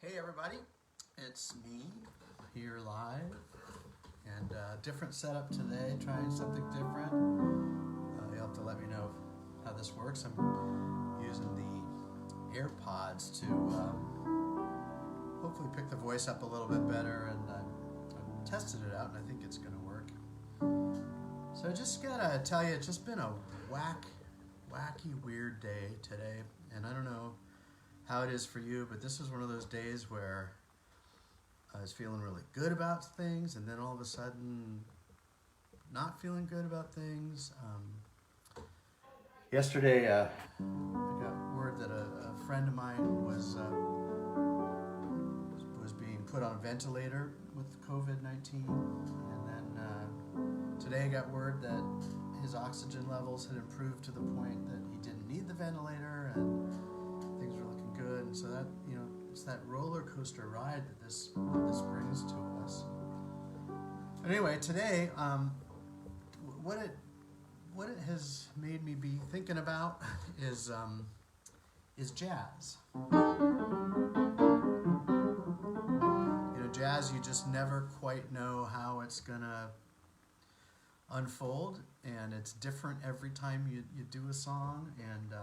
Hey everybody, it's me here live, and different setup today, trying something different. You'll have to let me know how this works. I'm using the AirPods to hopefully pick the voice up a little bit better, and I've tested it out and I think it's going to work. So I just gotta tell you, it's just been a wacky, weird day today, and I don't know how it is for you, but this was one of those days where I was feeling really good about things, and then all of a sudden not feeling good about things. Yesterday I got word that a friend of mine was being put on a ventilator with COVID-19, and then today I got word that his oxygen levels had improved to the point that he didn't need the ventilator, and things were looking good. And so that, it's that roller coaster ride that this brings to us. But anyway, today, what it has made me be thinking about is jazz. Jazz, you just never quite know how it's gonna unfold, and it's different every time you do a song. And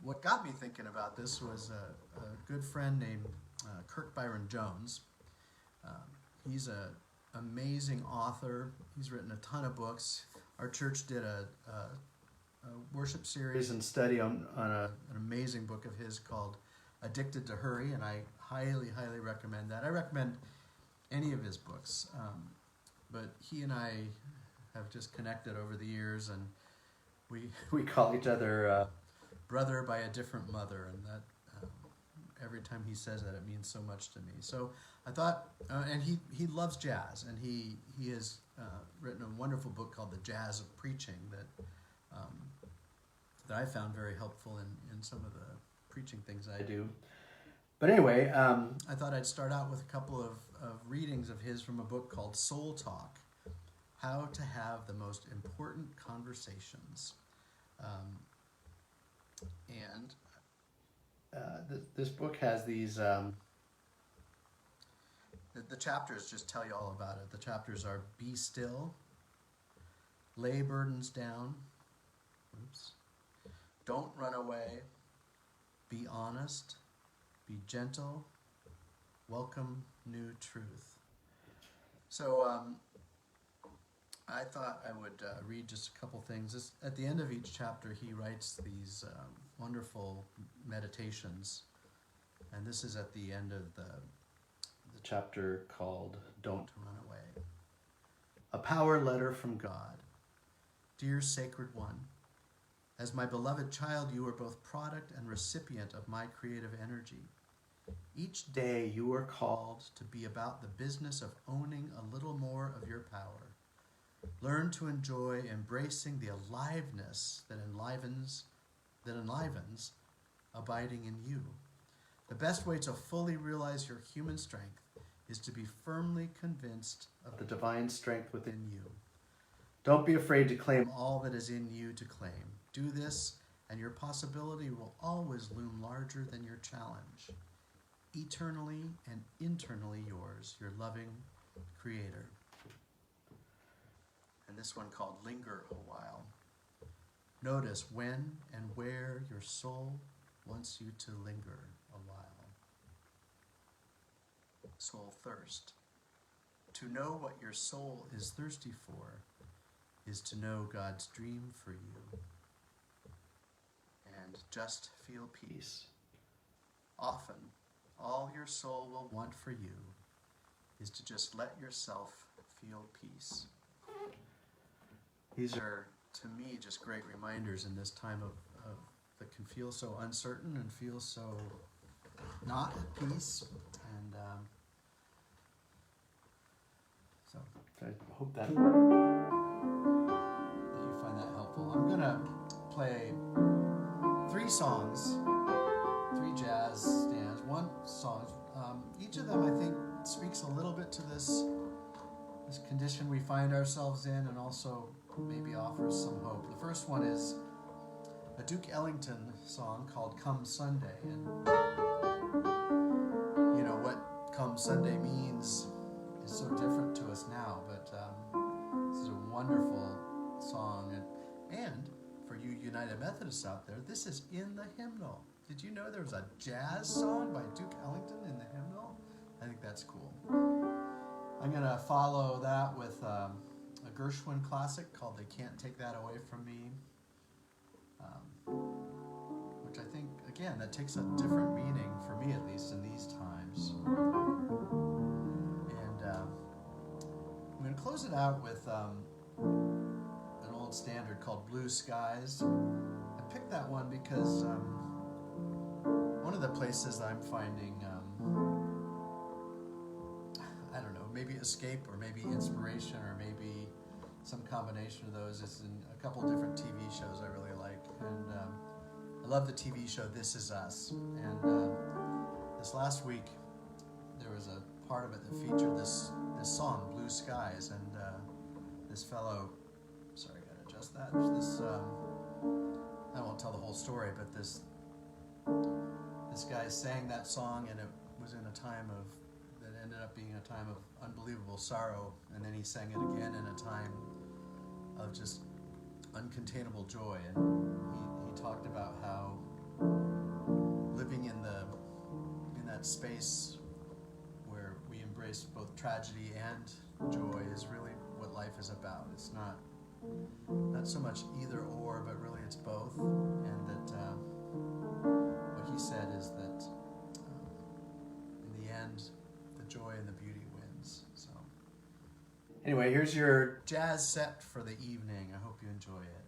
what got me thinking about this was a good friend named Kirk Byron Jones. He's an amazing author. He's written a ton of books. Our church did a worship series and study on an amazing book of his called Addicted to Hurry, and I highly recommend that. I recommend any of his books, but he and I have just connected over the years, and we call each other brother by a different mother, and that every time he says that, it means so much to me. So I thought, and he loves jazz, and he has written a wonderful book called The Jazz of Preaching that I found very helpful in some of the preaching things I do. But anyway, I thought I'd start out with a couple of readings of his from a book called Soul Talk, How to Have the Most Important Conversations. And this book has these, the chapters just tell you all about it. The chapters are Be Still, Lay Burdens Down, Don't Run Away, Be Honest, Be Gentle, Welcome New Truth. So I thought I would read just a couple things. At the end of each chapter, he writes these wonderful meditations, and this is at the end of the chapter called Don't Run Away. A power letter from God. Dear Sacred One, as my beloved child, you are both product and recipient of my creative energy. Each day you are called to be about the business of owning a little more of your power. Learn to enjoy embracing the aliveness that enlivens abiding in you. The best way to fully realize your human strength is to be firmly convinced of the divine strength within you. Don't be afraid to claim all that is in you to claim. Do this, and your possibility will always loom larger than your challenge. Eternally and internally yours, your loving Creator. And this one called Linger a While. Notice when and where your soul wants you to linger a while. Soul thirst. To know what your soul is thirsty for is to know God's dream for you. And just feel peace. Often, all your soul will want for you is to just let yourself feel peace. These are, to me, just great reminders in this time of that can feel so uncertain and feel so not at peace. And so I hope that you find that helpful. I'm going to play 3 songs, 3 jazz stands, 1 song. Each of them, I think, speaks a little bit to this condition we find ourselves in, and also maybe offers some hope. The first one is a Duke Ellington song called Come Sunday, and Sunday means is so different to us now, but this is a wonderful song. And for you United Methodists out there, this is in the hymnal. Did you know there was a jazz song by Duke Ellington in the hymnal? I think that's cool. I'm going to follow that with a Gershwin classic called They Can't Take That Away From Me, which I think, again, that takes a different meaning, for me at least, in these times. And I'm going to close it out with an old standard called Blue Skies. I picked that one because one of the places I'm finding, I don't know, maybe escape or maybe inspiration or maybe some combination of those is in a couple different TV shows I really like. And I love the TV show This Is Us. And this last week, there was a part of it that featured this song, Blue Skies. And this fellow, sorry, I gotta adjust that. This, I won't tell the whole story, but this guy sang that song, and it was in a time of, that ended up being a time of unbelievable sorrow. And then he sang it again in a time of just uncontainable joy. And he talked about how living in that space where we embrace both tragedy and joy is really what life is about. It's not so much either or, but really it's both. And that what he said is that in the end, the joy and the beauty wins. So anyway, here's your jazz set for the evening. I hope you enjoy it.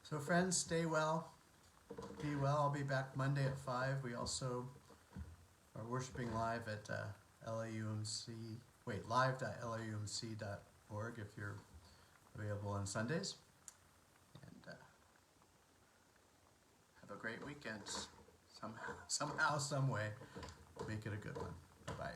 So friends, stay well. Be well. I'll be back Monday at 5. We also are worshiping live at LAUMC. Wait, live.laumc.org if you're available on Sundays. And have a great weekend. Somehow, some way, make it a good one. Bye.